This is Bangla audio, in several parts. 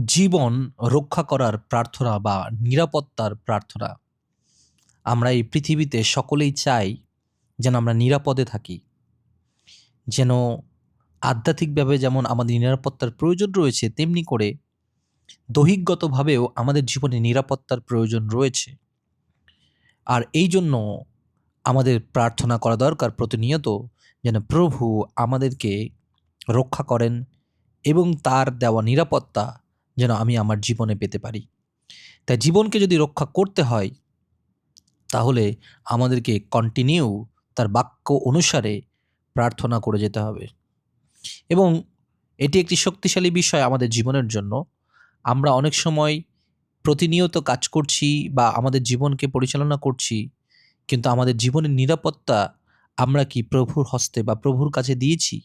জীবন রক্ষা করার প্রার্থনা বা নিরাপত্তার প্রার্থনা। আমরা এই পৃথিবীতে সকলেই চাই যেন আমরা নিরাপদে থাকি। যেন আধ্যাত্মিকভাবে যেমন আমাদের নিরাপত্তার প্রয়োজন রয়েছে, তেমনি করে দৈহিকগতভাবেও আমাদের জীবনে নিরাপত্তার প্রয়োজন রয়েছে। আর এইজন্য আমাদের প্রার্থনা করা দরকার প্রতিনিয়ত যেন প্রভু আমাদেরকে রক্ষা করেন এবং তার দেওয়া নিরাপত্তা যেন আমি আমার জীবনে পেতে পারি। তাই জীবনকে যদি রক্ষা করতে হয়, তাহলে আমাদেরকে কন্টিনিউ তার বাক্য অনুসারে প্রার্থনা করে যেতে হবে। এবং এটি একটি শক্তিশালী বিষয় আমাদের জীবনের জন্য। আমরা অনেক সময় প্রতিনিয়ত কাজ করছি বা আমাদের জীবনকে পরিচালনা করছি, কিন্তু আমাদের জীবনের নিরাপত্তা আমরা কি প্রভুর হস্তে বা প্রভুর কাছে দিয়েছি?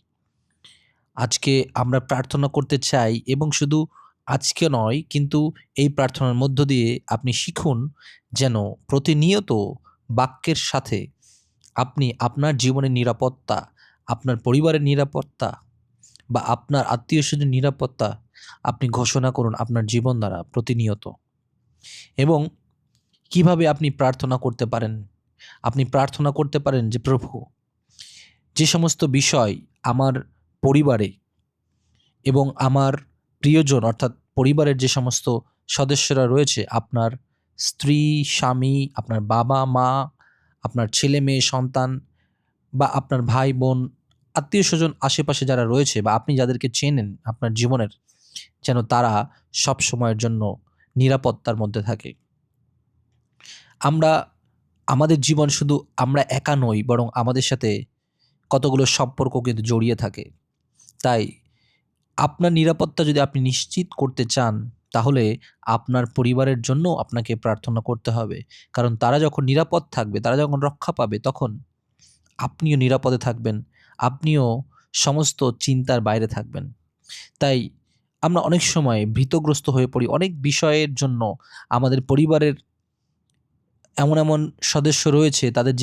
আজকে আমরা প্রার্থনা করতে চাই, এবং শুধু আজকে নয়, কিন্তু এই প্রার্থনার মধ্য দিয়ে আপনি শিখুন যেন প্রতিনিয়ত বাক্যের সাথে আপনি আপনার জীবনের নিরাপত্তা, আপনার পরিবারের নিরাপত্তা বা আপনার আত্মীয়স্বজনের নিরাপত্তা আপনি ঘোষণা করুন আপনার জীবন দ্বারা প্রতিনিয়ত। এবং কিভাবে আপনি প্রার্থনা করতে পারেন? আপনি প্রার্থনা করতে পারেন যে, প্রভু, যে সমস্ত বিষয় আমার পরিবারে এবং আমার প্রিয়জন অর্থাৎ পরিবারের যে সমস্ত সদস্যরা রয়েছে, আপনার স্ত্রী, স্বামী, আপনার বাবা-মা, আপনার ছেলে-মেয়ে, সন্তান বা আপনার ভাই-বোন, আত্মীয়স্বজন আশেপাশে যারা রয়েছে বা আপনি যাদেরকে চেনেন আপনার জীবনের, যেন তারা সবসময়ের জন্য নিরাপত্তার মধ্যে থাকে। আমরা আমাদের জীবন শুধু আমরা একা নই, বরং আমাদের সাথে কতগুলো সম্পর্ক কিন্তু জড়িয়ে থাকে। তাই আপনার নিরাপত্তা যদি আপনি নিশ্চিত করতে চান, তাহলে আপনার পরিবারের জন্য আপনাকে প্রার্থনা করতে হবে। কারণ তারা যখন নিরাপদ থাকবে, তারা যখন রক্ষা পাবে, তখন আপনিও নিরাপদে থাকবেন। আপনিও সমস্ত চিন্তার বাইরে থাকবেন। তাই আমরা অনেক সময় ভীতগ্রস্ত হয়ে পড়ি অনেক বিষয়ের জন্য। আমাদের পরিবারের এমন সদস্য রয়েছে, তাদের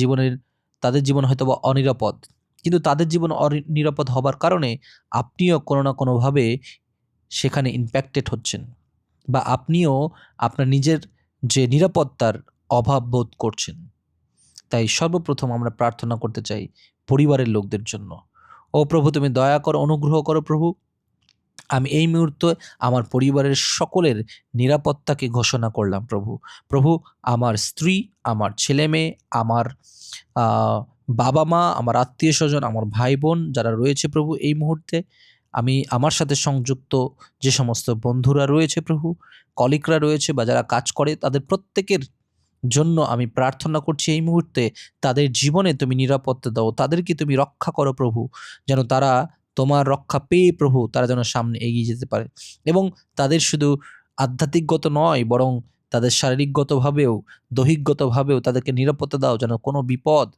জীবন হয়তোবা অনিরাপদ। কিন্তু তাদের জীবন নিরাপদ হবার কারণে আপনিও কোনো না কোনোভাবে সেখানে ইমপ্যাক্টেড হচ্ছেন, বা আপনিও আপনার নিজের যে নিরাপত্তার অভাব বোধ করছেন। তাই সর্বপ্রথম আমরা প্রার্থনা করতে চাই পরিবারের লোকদের জন্য। ও প্রভু, তুমি দয়া করো, অনুগ্রহ করো প্রভু। আমি এই মুহূর্তে আমার পরিবারের সকলের নিরাপত্তাকে ঘোষণা করলাম প্রভু। প্রভু, আমার স্ত্রী, আমার ছেলেমেয়ে, আমার আ বাবা-মা, আমার আত্মীয়স্বজন, আমার ভাই-বোন যারা রয়েছে প্রভু এই মুহূর্তে, আমি আমার সাথে সংযুক্ত যে সমস্ত বন্ধুরা রয়েছে প্রভু, কলিগরা রয়েছে বা যারা কাজ করে, তাদের প্রত্যেকের জন্য আমি প্রার্থনা করছি এই মুহূর্তে, তাদের জীবনে তুমি নিরাপত্তা দাও। তাদেরকে তুমি রক্ষা করো প্রভু। যেন তারা তোমার রক্ষা পেয়ে প্রভু তারা যেন সামনে এগিয়ে যেতে পারে। এবং তাদের শুধু আধ্যাত্মিকগত নয়, বরং তাদের শারীরিকগতভাবেও, দৈহিকগতভাবেও তাদেরকে নিরাপত্তা দাও, যেন কোনো বিপদ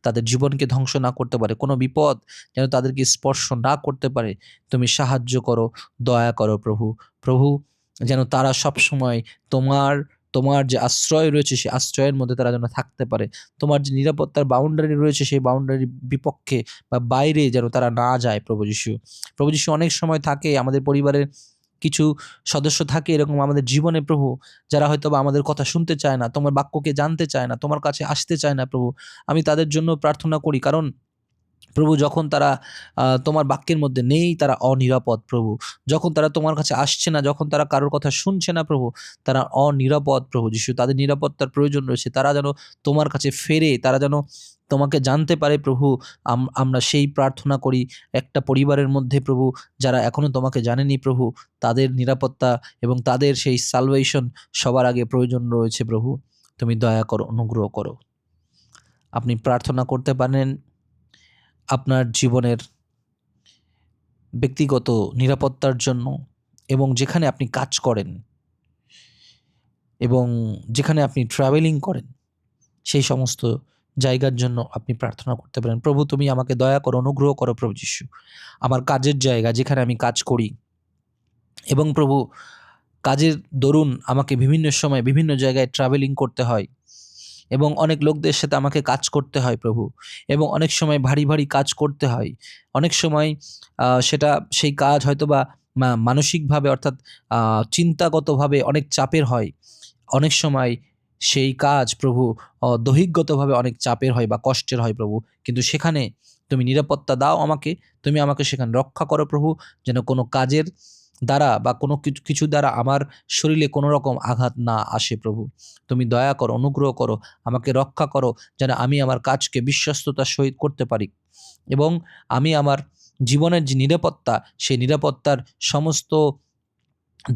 তাদের জীবনকে ধ্বংস না করতে পারে। কোনো বিপদ যেন তাদেরকে স্পর্শ না করতে পারে। তুমি সাহায্য করো, দয়া করো প্রভু। প্রভু, যেন তারা সবসময় তোমার তোমার যে আশ্রয় রয়েছে, সেই আশ্রয়ের মধ্যে তারা যেন থাকতে পারে। তোমার যে নিরাপত্তার বাউন্ডারি রয়েছে, সেই বাউন্ডারির বিপক্ষে বা বাইরে যেন তারা না যায় প্রভু যিশু। প্রভু যিশু, অনেক সময় থাকে আমাদের পরিবারের কিছু সদস্য থাকে এরকম আমাদের জীবনে প্রভু, যারা হয়তোবা আমাদের কথা শুনতে চায় না, তোমার বাক্যকে জানতে চায় না, তোমার কাছে আসতে চায় না প্রভু। আমি তাদের জন্য প্রার্থনা করি, কারণ প্রভু যখন তারা তোমার বাক্যের মধ্যে নেই, তারা অনিরাপদ প্রভু। যখন তারা তোমার কাছে আসছে না, যখন তারা কারোর কথা শুনছে না প্রভু, তারা অনিরাপদ প্রভু যিশু। তাদের নিরাপত্তার প্রয়োজন রয়েছে। তারা যেন তোমার কাছে ফেরে, তারা যেন তোমাকে জানতে পারে প্রভু। আমরা সেই প্রার্থনা করি একটা পরিবারের মধ্যে প্রভু, যারা এখনো তোমাকে জানেনি প্রভু, তাদের নিরাপত্তা এবং তাদের সেই সালভেশন সবার আগে প্রয়োজন রয়েছে প্রভু। তুমি দয়া করো, অনুগ্রহ করো। আপনি প্রার্থনা করতে পারেন আপনার জীবনের ব্যক্তিগত নিরাপত্তার জন্য, এবং যেখানে আপনি কাজ করেন এবং যেখানে আপনি ট্রাভেলিং করেন, সেই সমস্ত জায়গার জন্য আপনি প্রার্থনা করতে পারেন। প্রভু, তুমি আমাকে দয়া করো, অনুগ্রহ করো প্রভু যিশু। আমার কাজের জায়গা, যেখানে আমি কাজ করি, এবং প্রভু কাজের দরুন আমাকে বিভিন্ন সময় বিভিন্ন জায়গায় ট্রাভেলিং করতে হয়, এবং অনেক লোকদের সাথে আমাকে কাজ করতে হয় প্রভু, এবং অনেক সময় ভারী কাজ করতে হয়। অনেক সময় সেই কাজ হয়তোবা মানসিকভাবে অর্থাৎ চিন্তাগতভাবে অনেক চাপের হয়। অনেক সময় সেই কাজ প্রভু দৈহিকগতভাবে অনেক চাপের হয় বা কষ্টের হয় প্রভু। কিন্তু সেখানে তুমি নিরাপত্তা দাও আমাকে, তুমি আমাকে সেখানে রক্ষা করো প্রভু, যেন কোনো কাজের দ্বারা বা কোনো কিছু দ্বারা আমার শরীরে কোনো রকম আঘাত না আসে প্রভু। তুমি দয়া করো, অনুগ্রহ করো, আমাকে রক্ষা করো, যেন আমি আমার কাজকে বিশ্বস্ততার সহিত করতে পারি এবং আমি আমার জীবনের যে নিরাপত্তা, সেই নিরাপত্তার সমস্ত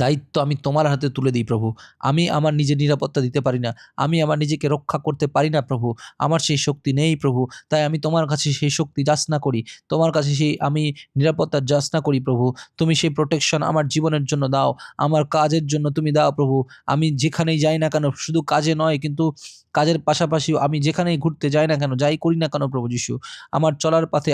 দায়িত্ব আমি তোমার হাতে তুলে দিই প্রভু। আমি আমার নিজের নিরাপত্তা দিতে পারি না, আমি আমার নিজেকে রক্ষা করতে পারি না প্রভু, আমার সেই শক্তি নেই প্রভু। তাই আমি তোমার কাছে সেই শক্তি যাচনা করি, তোমার কাছে সেই আমি নিরাপত্তার যাচনা করি প্রভু। তুমি সেই প্রোটেকশন আমার জীবনের জন্য দাও, আমার কাজের জন্য তুমি দাও প্রভু। আমি যেখানেই যাই না কেন, শুধু কাজে নয় কিন্তু কাজের পাশাপাশিও আমি যেখানেই ঘুরতে যাই না কেন, যাই করি না কেন প্রভু যিশু, আমার চলার পথে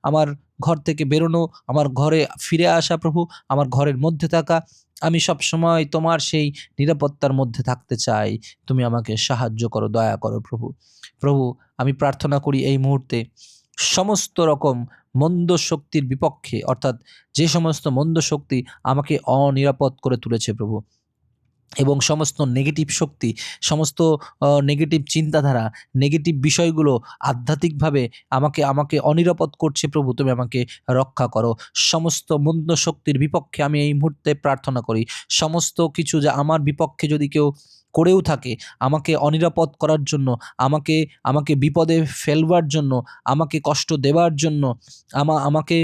আমার ঘর থেকে বেরোনো, আমার ঘরে ফিরে আসা প্রভু, আমার ঘরের মধ্যে থাকা, আমি সবসময় তোমার সেই নিরাপত্তার মধ্যে থাকতে চাই। তুমি আমাকে সাহায্য করো, দয়া করো প্রভু। প্রভু, আমি প্রার্থনা করি এই মুহূর্তে সমস্ত রকম মন্দ শক্তির বিপক্ষে, অর্থাৎ যে সমস্ত মন্দ শক্তি আমাকে অনিরাপদ করে তুলেছে প্রভু, এবং সমস্ত নেগেটিভ শক্তি, সমস্ত নেগেটিভ চিন্তাধারা, নেগেটিভ বিষয়গুলো আধ্যাত্মিকভাবে আমাকে আমাকে অনিরাপদ করছে প্রভু, তুমি আমাকে রক্ষা করো। সমস্ত মন্দ শক্তির বিপক্ষে আমি এই মুহূর্তে প্রার্থনা করি। সমস্ত কিছু যা আমার বিপক্ষে যদি কেউ করেও থাকে, আমাকে অনিরাপদ করার জন্য, আমাকে আমাকে বিপদে ফেলবার জন্য, আমাকে কষ্ট দেবার জন্য, আমাকে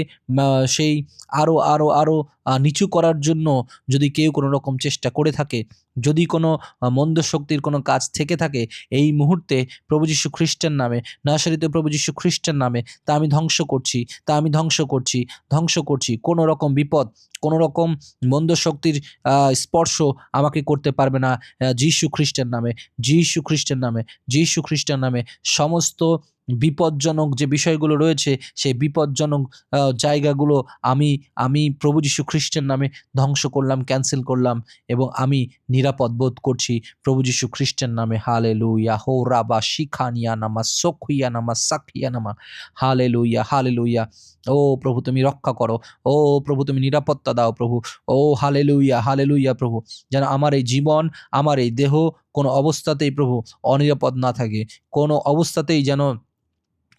সেই আরও আরও আরও নিচু করার জন্য যদি কেউ কোনো রকম চেষ্টা করে থাকে, যদি কোনো মন্দ শক্তির কোনো কাজ থেকে থাকে, এই মুহূর্তে প্রভু যীশু খ্রিস্টের নামে, নাসরিত প্রভু যীশু খ্রিস্টের নামে তা আমি ধ্বংস করছি, ধ্বংস করছি। কোনো রকম বিপদ, কোনো রকম মন্দ শক্তির স্পর্শ আমাকে করতে পারবে না। যীশু খ্রিস্টের নামে, যীশু খ্রিস্টের নামে, যীশু খ্রিস্টের নামে সমস্ত বিপজ্জনক যে বিষয়গুলো রয়েছে, সেই বিপজ্জনক জায়গাগুলো আমি আমি প্রভু যীশু খ্রিস্টের নামে ধ্বংস করলাম, ক্যান্সেল করলাম এবং আমি নিরাপদ বোধ করছি প্রভু যীশু খ্রিস্টের নামে। হালেলুয়া। হো রাবা শিখানিয়া নামা সখিয়া নামা সাখিয়া নামা। Hallelujah, hallelujah. ও প্রভু, তুমি রক্ষা করো, ও প্রভু তুমি নিরাপত্তা দাও প্রভু। ও হালেলুয়া, হালেলুয়া প্রভু, যেন আমার এই জীবন, আমার এই দেহ কোনো অবস্থাতেই প্রভু অনিরাপদ না থাকে, কোনো অবস্থাতেই যেন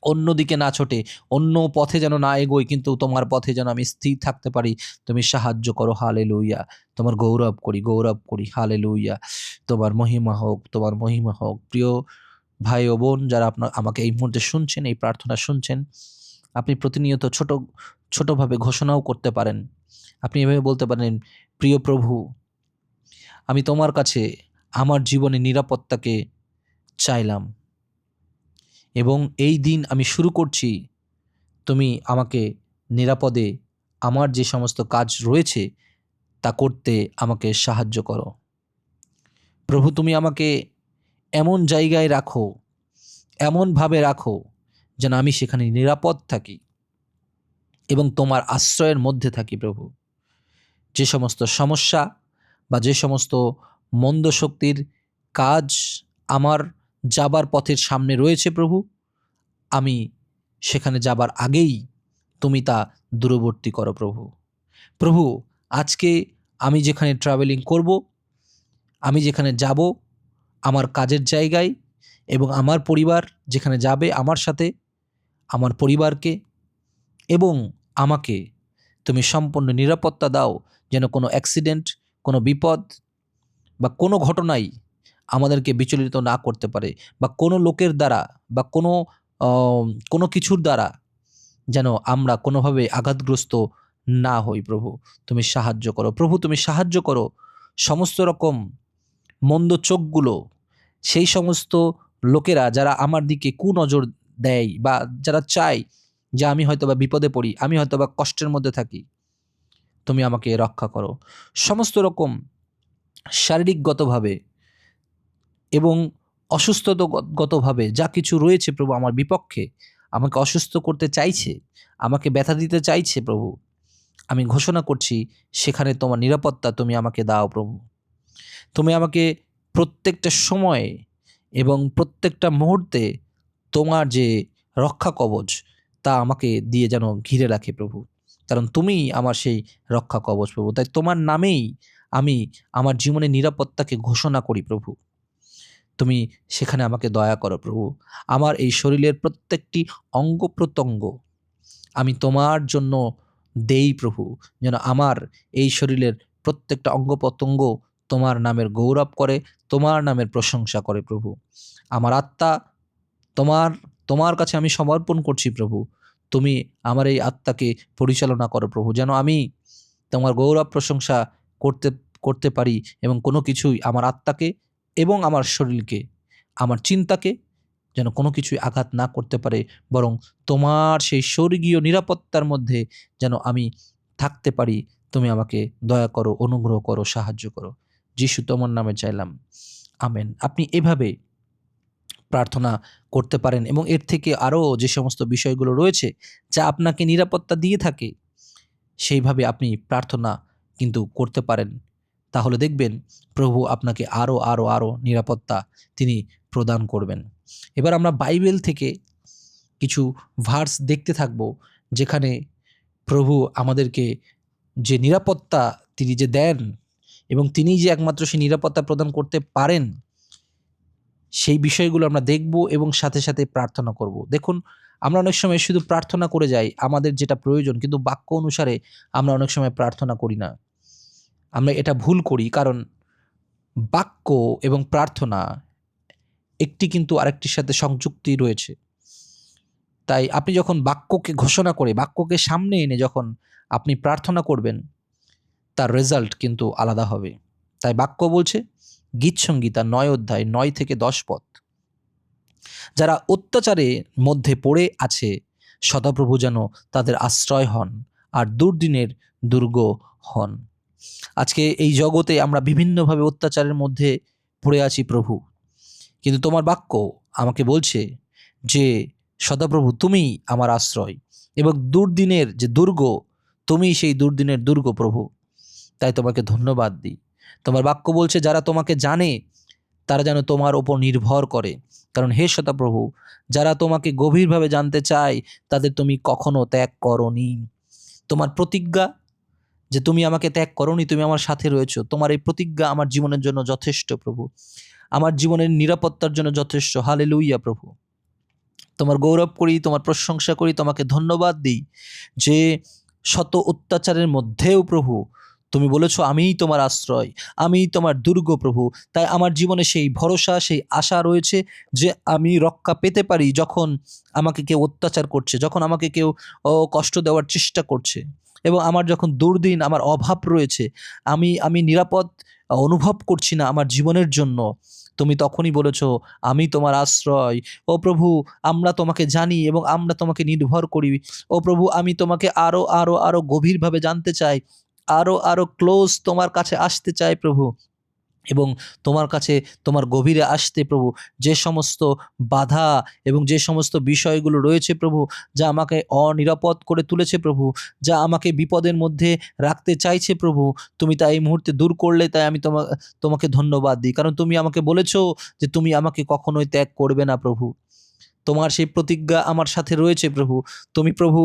অন্যদিকে না ছোটে, অন্য পথে যেন না এগোই, কিন্তু তোমার পথে যেন আমি স্থির থাকতে পারি। তুমি সাহায্য করো। হালেলুয়া। তোমার গৌরব করি। হালেলুয়া। তোমার মহিমা হোক, তোমার মহিমা হোক। প্রিয় ভাই ও বোন, যারা আমাকে এই মুহূর্তে শুনছেন, এই প্রার্থনা শুনছেন, আপনি প্রতিনিয়ত ছোটভাবে ঘোষণাও করতে পারেন। আপনি এভাবে বলতে পারেন, প্রিয় প্রভু, আমি তোমার কাছে আমার জীবনে নিরাপত্তাকে চাইলাম এবং এই দিন আমি শুরু করছি, তুমি আমাকে নিরাপদে আমার যে সমস্ত কাজ রয়েছে তা করতে আমাকে সাহায্য করো। প্রভু, তুমি আমাকে এমন জায়গায় রাখো, এমনভাবে রাখো যেন আমি সেখানে নিরাপদ থাকি এবং তোমার আশ্রয়ের মধ্যে থাকি প্রভু। যে সমস্ত সমস্যা বা যে সমস্ত মন্দ শক্তির কাজ আমার যাবার পথের সামনে রয়েছে প্রভু, আমি সেখানে যাবার আগেই তুমি তা দূরবর্তী করো প্রভু। প্রভু, আজকে আমি যেখানে ট্রাভেলিং করব, আমি যেখানে যাব, আমার কাজের জায়গায় এবং আমার পরিবার যেখানে যাবে আমার সাথে, আমার পরিবারকে এবং আমাকে তুমি সম্পূর্ণ নিরাপত্তা দাও, যেন কোনো অ্যাক্সিডেন্ট, কোনো বিপদ বা কোনো ঘটনাই আমাদেরকে বিচলিত না করতে পারে, বা কোনো লোকের দ্বারা বা কোনো কিছুর দ্বারা যেন আমরা কোনোভাবে আঘাতগ্রস্ত না হই। প্রভু, তুমি সাহায্য করো। প্রভু, তুমি সাহায্য করো সমস্ত রকম মন্দ চোখগুলো, সেই সমস্ত লোকেরা যারা আমার দিকে কুনজর দেয় বা যারা চায় যে আমি হয়তোবা বিপদে পড়ি, আমি হয়তোবা কষ্টের মধ্যে থাকি, তুমি আমাকে রক্ষা করো। সমস্ত রকম শারীরিকগতভাবে এবং অসুস্থতাগতভাবে যা কিছু রয়েছে প্রভু আমার বিপক্ষে, আমাকে অসুস্থ করতে চাইছে, আমাকে ব্যথা দিতে চাইছে প্রভু, আমি ঘোষণা করছি সেখানে তোমার নিরাপত্তা তুমি আমাকে দাও প্রভু। তুমি আমাকে প্রত্যেকটা সময়ে এবং প্রত্যেকটা মুহূর্তে তোমার যে রক্ষা কবচ তা আমাকে দিয়ে যেন ঘিরে রাখে প্রভু। কারণ তুমিই আমার সেই রক্ষা কবচ প্রভু। তাই তোমার নামেই আমি আমার জীবনের নিরাপত্তাকে ঘোষণা করি প্রভু। তুমি সেখানে আমাকে দয়া করো প্রভু। আমার এই শরীরের প্রত্যেকটি অঙ্গ প্রত্যঙ্গ আমি তোমার জন্য দেই প্রভু, যেন আমার এই শরীরের প্রত্যেকটা অঙ্গ প্রত্যঙ্গ তোমার নামের গৌরব করে, তোমার নামের প্রশংসা করে প্রভু। আমার আত্মা তোমার তোমার কাছে আমি সমর্পণ করছি প্রভু। তুমি আমার এই আত্মাকে পরিচালনা করো প্রভু, যেন আমি তোমার গৌরব প্রশংসা করতে করতে পারি এবং কোনো কিছুই আমার আত্মাকে এবং আমার শরীরকে, আমার চিন্তাকে যেন কোনো কিছুই আঘাত না করতে পারে, বরং তোমার সেই স্বর্গীয় নিরাপত্তার মধ্যে যেন আমি থাকতে পারি। তুমি আমাকে দয়া করো, অনুগ্রহ করো, সাহায্য করো। যিশু তোমার নামে চাইলাম, আমেন। আপনি এভাবে প্রার্থনা করতে পারেন এবং এর থেকে আরও যে সমস্ত বিষয়গুলো রয়েছে যা আপনাকে নিরাপত্তা দিয়ে থাকে, সেইভাবে আপনি প্রার্থনা কিন্তু করতে পারেন। তাহলে দেখবেন প্রভু আপনাকে আরও আরও আরও নিরাপত্তা তিনি প্রদান করবেন। এবার আমরা বাইবেল থেকে কিছু ভার্স দেখতে থাকব, যেখানে প্রভু আমাদেরকে যে নিরাপত্তা তিনি যে দেন এবং তিনি যে একমাত্র সেই নিরাপত্তা প্রদান করতে পারেন, সেই বিষয়গুলো আমরা দেখব এবং সাথে সাথে প্রার্থনা করব। দেখুন, আমরা অনেক সময় শুধু প্রার্থনা করে যাই আমাদের যেটা প্রয়োজন, কিন্তু বাক্য অনুসারে আমরা অনেক সময় প্রার্থনা করি না। আমরা এটা ভুল করি, কারণ বাক্য এবং প্রার্থনা একটি কিন্তু আরেকটির সাথে সংযুক্তি রয়েছে। তাই আপনি যখন বাক্যকে ঘোষণা করে, বাক্যকে সামনে এনে যখন আপনি প্রার্থনা করবেন, তার রেজাল্ট কিন্তু আলাদা হবে। তাই বাক্য বলছে, গীতসংগীতা 9 অধ্যায় 9 থেকে 10 পদ, যারা অত্যাচারের মধ্যে পড়ে আছে সদাপ্রভু যেন তাদের আশ্রয় হন আর দুর্দিনের দুর্গ হন। আজকে এই জগতে আমরা বিভিন্নভাবে অত্যাচারের মধ্যে পড়ে আছি প্রভু, কিন্তু তোমার বাক্য আমাকে বলছে যে সদাপ্রভু তুমিই আমার আশ্রয় এবং দুর্দিনের যে দুর্গ, তুমি সেই দুর্দিনের দুর্গ প্রভু। তাই তোমাকে ধন্যবাদ দিই। তোমার বাক্য বলছে যারা তোমাকে জানে তারা যেন তোমার ওপর নির্ভর করে, কারণ হে সদাপ্রভু, যারা তোমাকে গভীরভাবে জানতে চায় তাদের তুমি কখনো ত্যাগ করনি। তোমার প্রতিজ্ঞা যে তুমি আমাকে ত্যাগ করনি, তুমি আমার সাথে রয়েছো, তোমার এই প্রতিজ্ঞা আমার জীবনের জন্য যথেষ্ট প্রভু, আমার জীবনের নিরাপত্তার জন্য যথেষ্ট। হালেলুইয়া প্রভু, তোমার গৌরব করি, তোমার প্রশংসা করি, তোমাকে ধন্যবাদ দিই যে শত অত্যাচারের মধ্যেও প্রভু তুমি বলেছো আমিই তোমার আশ্রয়, আমিই তোমার দুর্গ প্রভু। তাই আমার জীবনে সেই ভরসা, সেই আশা রয়েছে যে আমি রক্ষা পেতে পারি যখন আমাকে কেউ অত্যাচার করছে, যখন আমাকে কেউ কষ্ট দেওয়ার চেষ্টা করছে, এবং আমার যখন দুর্দিন, আমার অভাব রয়েছে, আমি নিরাপদ অনুভব করছি না আমার জীবনের জন্য, তুমি তখনই বলেছো আমি তোমার আশ্রয়। ও প্রভু, আমরা তোমাকে জানি এবং আমরা তোমাকে নির্ভর করি। ও প্রভু, আমি তোমাকে আরও আরও আরও গভীরভাবে জানতে চাই, আরও আরও ক্লোজ তোমার কাছে আসতে চাই প্রভু। এবং তোমার কাছে, তোমার গভীরে আসতে প্রভু যে সমস্ত বাধা এবং যে সমস্ত বিষয়গুলো রয়েছে প্রভু, যা আমাকে অনিরাপদ করে তুলেছে প্রভু, যা আমাকে বিপদের মধ্যে রাখতে চাইছে প্রভু, তুমি তা এই মুহূর্তে দূর করলে। তাই আমি তোমাকে ধন্যবাদ দিই, কারণ তুমি আমাকে বলেছো যে তুমি আমাকে কখনোই ত্যাগ করবে না প্রভু। তোমার সেই প্রতিজ্ঞা আমার সাথে রয়েছে প্রভু। তুমি প্রভু,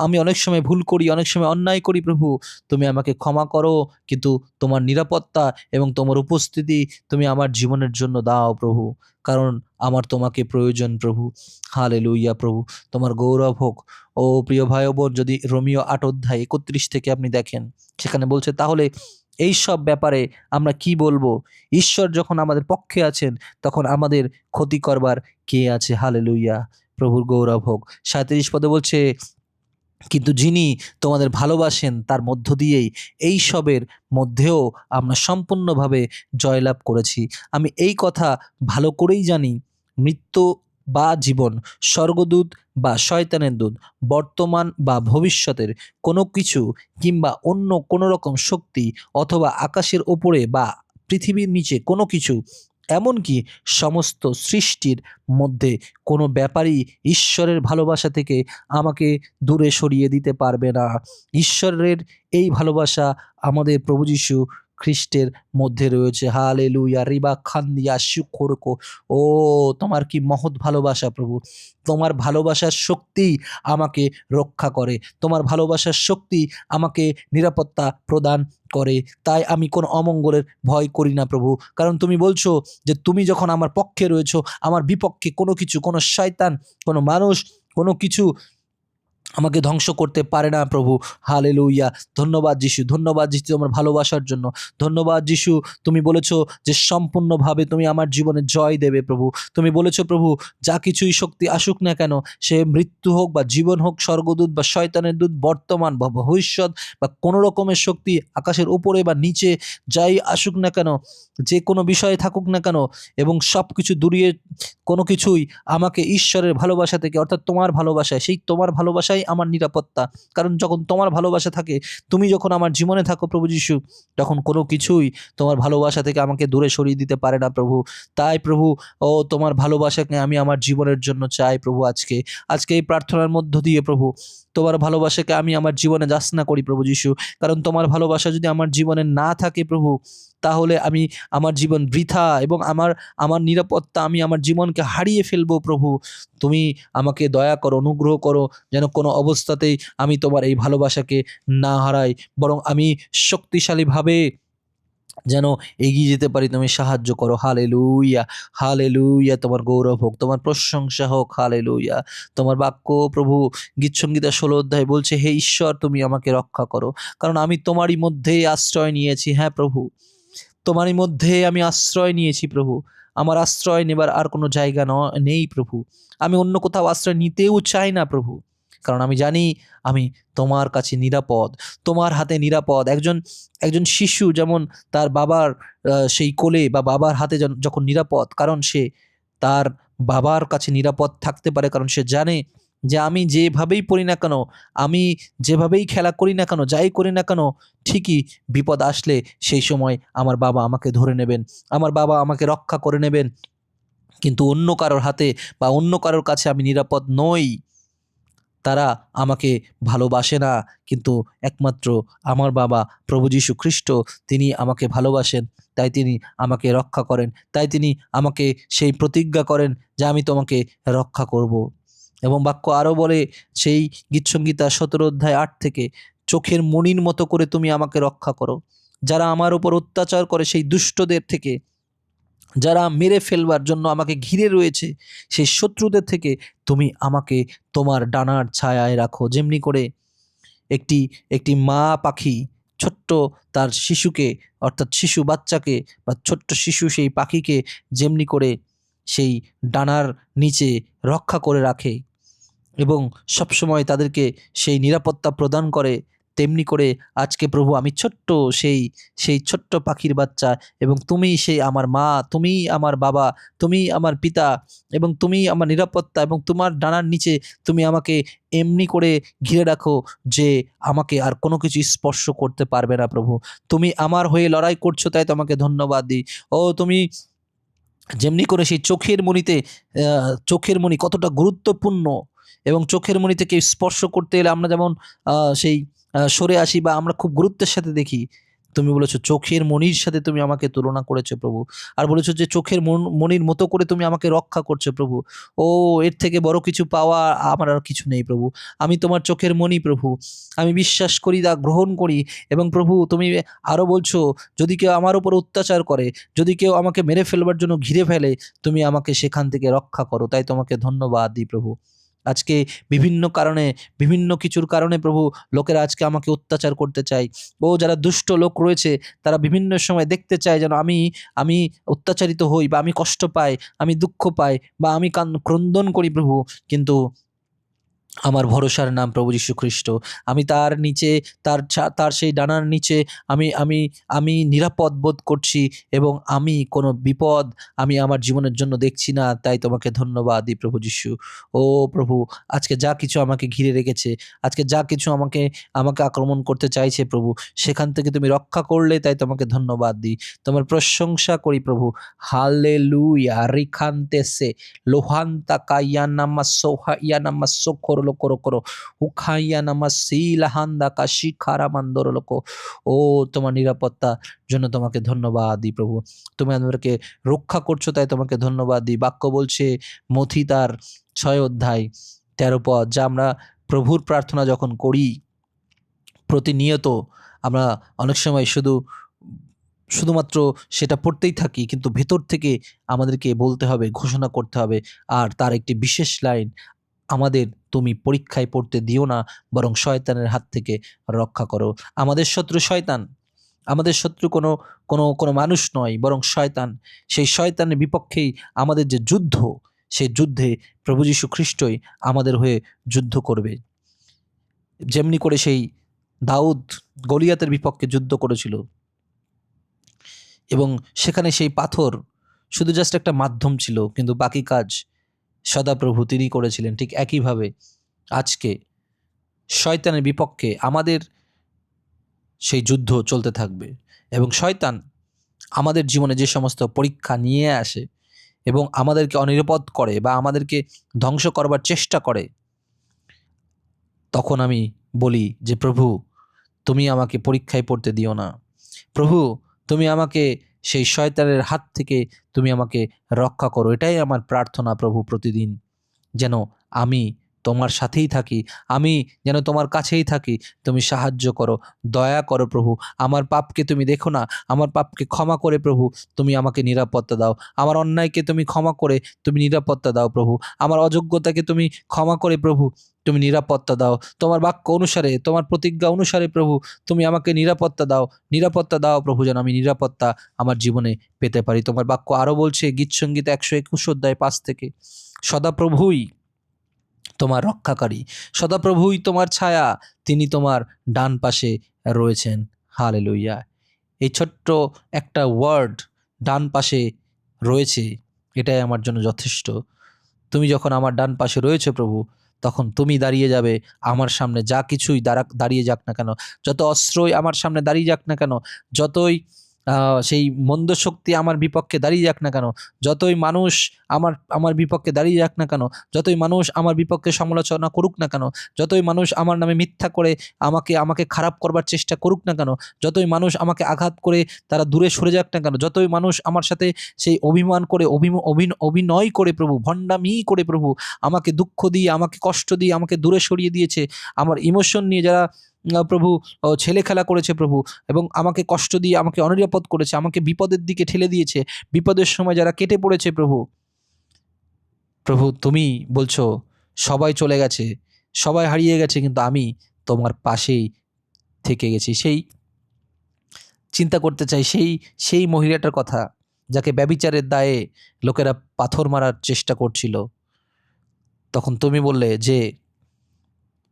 আমি অনেক সময় ভুল করি, অনেক সময় অন্যায় করি প্রভু, তুমি আমাকে ক্ষমা করো, কিন্তু তোমার নিরাপত্তা এবং তোমার উপস্থিতি তুমি আমার জীবনের জন্য দাও প্রভু, কারণ আমার তোমাকে প্রয়োজন প্রভু। হালেলুইয়া প্রভু, তোমার গৌরব হোক। ও প্রিয় ভাই ও বোন, যদি রোমিও 8 অধ্যায় 31 থেকে আপনি দেখেন, সেখানে বলছে তাহলে এই সব ব্যাপারে আমরা কি বলবো? ঈশ্বর যখন আমাদের পক্ষে আছেন তখন আমাদের ক্ষতি করবার কে আছে? হালেলুইয়া, প্রভুর গৌরব হোক। 37 পদে বলছে, কিন্তু যিনি তোমাদের ভালোবাসেন তার মধ্য দিয়েই এই সবের মধ্যেও আমরা সম্পূর্ণভাবে জয়লাভ করেছি। আমি এই কথা ভালো করেই জানি, মৃত্যু বা জীবন, স্বর্গদূত বা শয়তানের দূত, বর্তমান বা ভবিষ্যতের কোনো কিছু, কিংবা অন্য কোনো রকম শক্তি, অথবা আকাশের ওপরে বা পৃথিবীর নিচে কোনো কিছু, এমনকি সমস্ত সৃষ্টির মধ্যে কোনো ব্যাপারই ঈশ্বরের ভালোবাসা থেকে আমাকে দূরে সরিয়ে দিতে পারবে না। ঈশ্বরের এই ভালোবাসা আমাদের প্রভু যীশু খ্রিস্টের মধ্যে রয়েছে। হালেলুয়া রিবা খান্দিয়া সুখোরকো। ও তোমার কি মহৎ ভালোবাসা প্রভু, তোমার ভালোবাসার শক্তি আমাকে রক্ষা করে, তোমার ভালোবাসার শক্তি আমাকে নিরাপত্তা প্রদান করে। তাই আমি কোনো অমঙ্গলের ভয় করি না প্রভু, কারণ তুমি বলছো যে তুমি যখন আমার পক্ষে রয়েছো, আমার বিপক্ষে কোনো কিছু, কোনো শয়তান, কোনো মানুষ, কোনো কিছু আমাকে ধ্বংস করতে পারে না প্রভু। হালেলুইয়া। ধন্যবাদ যিশু, ধন্যবাদ যিশু তোমার ভালোবাসার জন্য। ধন্যবাদ যিশু, তুমি বলেছো যে সম্পূর্ণভাবে তুমি আমার জীবনে জয় দেবে প্রভু। তুমি বলেছো প্রভু, যা কিছুই শক্তি আসুক না কেন, সে মৃত্যু হোক বা জীবন হোক, স্বর্গদূত বা শয়তানের দূত, বর্তমান বা ভবিষ্যৎ বা কোনো রকমের শক্তি আকাশের উপরে বা নিচে যাই আসুক না কেন, যে কোনো বিষয়ে থাকুক না কেন, এবং সব কিছু দূরিয়ে কোনো কিছুই আমাকে ঈশ্বরের ভালোবাসা থেকে, অর্থাৎ তোমার ভালোবাসায়, সেই তোমার ভালোবাসাই আমার নিরাপত্তা। কারণ যখন তোমার ভালোবাসা থাকে, তুমি যখন আমার জীবনে থাকো প্রভু যিশু, তখন কোনো কিছুই তোমার ভালোবাসা থেকে আমাকে দূরে সরিয়ে দিতে পারে না প্রভু। তাই প্রভু, ও তোমার ভালোবাসাকে আমি আমার জীবনের জন্য চাই প্রভু। আজকে এই প্রার্থনার মধ্য দিয়ে প্রভু, তোমার ভালোবাসাকে আমি আমার জীবনে যাচনা করি প্রভু যিশু। কারণ তোমার ভালোবাসা যদি আমার জীবনে না থাকে প্রভু, তাহলে আমি আমার জীবন বৃথা, এবং আমার নিরাপত্তা, আমি আমার জীবনকে হারিয়ে ফেলবো প্রভু। তুমি আমাকে দয়া করো, অনুগ্রহ করো, যেন কোনো অবস্থাতেই আমি তোমার এই ভালোবাসাকে না হারাই, বরং আমি শক্তিশালীভাবে যেন এগিয়ে যেতে পারি। তুমি সাহায্য করো। Hallelujah, hallelujah. তোমার গৌরব হোক, তোমার প্রশংসা হোক। হালেলুইয়া। তোমার বাক্য প্রভু গীতসংগীতা 16 অধ্যায় বলছে, হে ঈশ্বর তুমি আমাকে রক্ষা করো, কারণ আমি তোমারই মধ্যেই আশ্রয় নিয়েছি। হ্যাঁ প্রভু, তোমারই মধ্যে আমি আশ্রয় নিয়েছি প্রভু। আমার আশ্রয় নেবার আর কোনো জায়গা নেই প্রভু। আমি অন্য কোথাও আশ্রয় নিতেও চাই না প্রভু, কারণ আমি জানি আমি তোমার কাছে নিরাপদ, তোমার হাতে নিরাপদ। একজন শিশু যেমন তার বাবার সেই কোলে বা বাবার হাতে যখন নিরাপদ, কারণ সে তার বাবার কাছে নিরাপদ থাকতে পারে, কারণ সে জানে যে আমি যেভাবেই পড়ি না কেন, আমি যেভাবেই খেলা করি না কেন, যাই করি না কেন, ঠিকই বিপদ আসলে সেই সময় আমার বাবা আমাকে ধরে নেবেন, আমার বাবা আমাকে রক্ষা করে নেবেন। কিন্তু অন্য কারোর হাতে বা অন্য কারোর কাছে আমি নিরাপদ নই। তারা আমাকে ভালোবাসে না, কিন্তু একমাত্র আমার বাবা প্রভু যীশু খ্রিস্ট, তিনি আমাকে ভালোবাসেন। তাই তিনি আমাকে রক্ষা করেন, তাই তিনি আমাকে সেই প্রতিজ্ঞা করেন যে আমি তোমাকে রক্ষা করব। এবং বাক্য আরও বলে, সেই গীতসংগীতা 17 অধ্যায় 8 থেকে, চোখের মণির মতো করে তুমি আমাকে রক্ষা করো, যারা আমার উপর অত্যাচার করে, সেই দুষ্টদের থেকে, যারা মেরে ফেলবার জন্য আমাকে ঘিরে রয়েছে, সেই শত্রুদের থেকে তুমি আমাকে তোমার ডানার ছায়ায় রাখো। যেমনি করে একটি মা পাখি ছোট্ট তার শিশুকে, অর্থাৎ শিশু বাচ্চাকে বা ছোট্ট শিশু সেই পাখিকে যেমনি করে সেই ডানার নিচে রক্ষা করে রাখে এবং সবসময় তাদেরকে সেই নিরাপত্তা প্রদান করে, তেমনি করে আজকে প্রভু আমি ছোট্ট সেই ছোট্ট পাখির বাচ্চা, এবং তুমি সেই আমার মা, তুমি আমার বাবা, তুমি আমার পিতা, এবং তুমি আমার নিরাপত্তা, এবং তোমার ডানার নিচে তুমি আমাকে এমনি করে ঘিরে রাখো যে আমাকে আর কোনো কিছু স্পর্শ করতে পারবে না প্রভু। তুমি আমার হয়ে লড়াই করছো, তাই তোমাকে ধন্যবাদ দিই। ও তুমি যেমনি করে সেই চোখের মণি কতটা গুরুত্বপূর্ণ, এবং চোখের মণি থেকে স্পর্শ করতে এলে আমরা যেমন সেই সরে আসি বা আমরা খুব গুরুত্বের সাথে দেখি, তুমি বলেছো চোখের মণির সাথে তুমি আমাকে তুলনা করেছো প্রভু, আর বলেছো যে চোখের মণির মতো করে তুমি আমাকে রক্ষা করছো প্রভু। ও এর থেকে বড় কিছু পাওয়া আমার আর কিছু নেই প্রভু। আমি তোমার চোখের মণি প্রভু, আমি বিশ্বাস করি, তা গ্রহণ করি। এবং প্রভু তুমি আরও বলছো, যদি কেউ আমার উপর অত্যাচার করে, যদি কেউ আমাকে মেরে ফেলবার জন্য ঘিরে ফেলে, তুমি আমাকে সেখান থেকে রক্ষা করো। তাই তোমাকে ধন্যবাদ দিই প্রভু। আজকে বিভিন্ন কারণে, বিভিন্ন কিছুর কারণে প্রভু, লোকেরা আজকে আমাকে অত্যাচার করতে চায়। ও যারা দুষ্ট লোক রয়েছে, তারা বিভিন্ন সময় দেখতে চায় যেন আমি অত্যাচারিত হই, বা আমি কষ্ট পাই, আমি দুঃখ পাই, বা আমি ক্রন্দন করি প্রভু। কিন্তু আমার ভরসার নাম প্রভু যীশু খ্রিস্ট। আমি তার নিচে, তার সেই ডানার নিচে আমি আমি আমি নিরাপদ বোধ করছি, এবং আমি কোনো বিপদ আমি আমার জীবনের জন্য দেখছি না। তাই তোমাকে ধন্যবাদ দিই প্রভু যীশু। ও প্রভু, আজকে যা কিছু আমাকে ঘিরে রেখেছে, আজকে যা কিছু আমাকে আক্রমণ করতে চাইছে প্রভু, সেখান থেকে তুমি রক্ষা করলে, তাই তোমাকে ধন্যবাদ দিই, তোমার প্রশংসা করি প্রভু। হালেলুয়া রিখান্তেসে লোহান্তা কাইয়ানামা সোহা ইয়ানামা সোখর করো করো উখাইয়া নামা সিলা হান্দা কাশি খারা মান্দর লোক। ও তোমার নিরাপত্তার জন্য তোমাকে ধন্যবাদ দিই প্রভু। তুমি আমাদেরকে রক্ষা করছো, তাই তোমাকে ধন্যবাদ দিই। বাক্য বলছে মথি তার 6 অধ্যায় 13 পদ, যা আমরা প্রভুর প্রার্থনা যখন করি প্রতিনিয়ত, আমরা অনেক সময় শুধুমাত্র সেটা পড়তেই থাকি, কিন্তু ভেতর থেকে আমাদেরকে বলতে হবে, ঘোষণা করতে হবে। আর তার একটি বিশেষ লাইন, আমাদের তুমি পরীক্ষায় পড়তে দিও না, বরং শয়তানের হাত থেকে রক্ষা করো। আমাদের শত্রু শয়তান, আমাদের শত্রু কোনো কোনো কোনো মানুষ নয়, বরং শয়তান। সেই শয়তানের বিপক্ষেই আমাদের যে যুদ্ধ, সেই যুদ্ধে প্রভু যীশু খ্রিস্টই আমাদের হয়ে যুদ্ধ করবে। যেমনি করে সেই দাউদ গলিয়াতের বিপক্ষে যুদ্ধ করেছিল, এবং সেখানে সেই পাথর শুধু জাস্ট একটা মাধ্যম ছিল, কিন্তু বাকি কাজ সদাপ্রভু তিনি করেছিলেন। ঠিক একইভাবে আজকে শয়তানের বিপক্ষে আমাদের সেই যুদ্ধ চলতে থাকবে, এবং শয়তান আমাদের জীবনে যে সমস্ত পরীক্ষা নিয়ে আসে এবং আমাদেরকে অনিরাপদ করে বা আমাদেরকে ধ্বংস করবার চেষ্টা করে, তখন আমি বলি যে প্রভু তুমি আমাকে পরীক্ষায় পড়তে দিও না। প্রভু তুমি আমাকে সেই শয়তানের হাত থেকে তুমি আমাকে রক্ষা করো। এটাই আমার প্রার্থনা প্রভু, প্রতিদিন যেন আমি তোমার সাথেই থাকি, আমি যেন তোমার কাছেই থাকি। তুমি সাহায্য করো, দয়া করো প্রভু। আমার পাপকে তুমি দেখো না, আমার পাপকে ক্ষমা করে প্রভু তুমি আমাকে নিরাপত্তা দাও। আমার অন্যায়কে তুমি ক্ষমা করে তুমি নিরাপত্তা দাও প্রভু। আমার অযোগ্যতাকে তুমি ক্ষমা করে প্রভু তুমি নিরাপত্তা দাও। তোমার বাক্য অনুসারে, তোমার প্রতিজ্ঞা অনুসারে প্রভু তুমি আমাকে নিরাপত্তা দাও, নিরাপত্তা দাও প্রভু, যেন আমি নিরাপত্তা আমার জীবনে পেতে পারি। তোমার বাক্য আরও বলছে গীতসঙ্গীত 121 অধ্যায় 5 থেকে, সদাপ্রভুই তোমার রক্ষাকারী, সদাপ্রভুই তোমার ছায়া, তিনি তোমার ডান পাশে রয়েছেন। হালেলুইয়া। এই ছোট্ট একটা ওয়ার্ড, ডান পাশে রয়েছে, এটাই আমার জন্য যথেষ্ট। তুমি যখন আমার ডান পাশে রয়েছে প্রভু, তখন তুমি দাঁড়িয়ে যাবে আমার সামনে, যা কিছুই দাঁড়িয়ে যাক না কেন, যত অস্ত্রই আমার সামনে দাঁড়িয়ে যাক না কেন, যতই সেই মন্দ শক্তি আমার বিপক্ষে দাঁড়িয়ে যাক না কেন, যতই মানুষ আমার বিপক্ষে দাঁড়িয়ে যাক না কেন, যতই মানুষ আমার বিপক্ষে সমালোচনা করুক না কেন, যতই মানুষ আমার নামে মিথ্যা করে আমাকে খারাপ করবার চেষ্টা করুক না কেন, যতই মানুষ আমাকে আঘাত করে তারা দূরে সরে যাক না কেন, যতই মানুষ আমার সাথে সেই অভিমান করে অভিনয় করে প্রভু, ভণ্ডামি করে প্রভু, আমাকে দুঃখ দিয়ে, আমাকে কষ্ট দিয়ে, আমাকে দূরে সরিয়ে দিয়েছে, আমার ইমোশন নিয়ে যারা প্রভু ছেলে খেলা করেছে প্রভু, এবং আমাকে কষ্ট দিয়ে আমাকে অনিরাপদ করেছে, আমাকে বিপদের দিকে ঠেলে দিয়েছে, বিপদের সময় যারা কেটে পড়েছে প্রভু তুমি বলছো সবাই চলে গেছে, সবাই হারিয়ে গেছে, কিন্তু আমি তোমার পাশেই থেকে গেছি। সেই চিন্তা করতে চাই সেই মহিলাটার কথা, যাকে ব্যভিচারের দায়ে লোকেরা পাথর মারার চেষ্টা করছিল। তখন তুমি বললে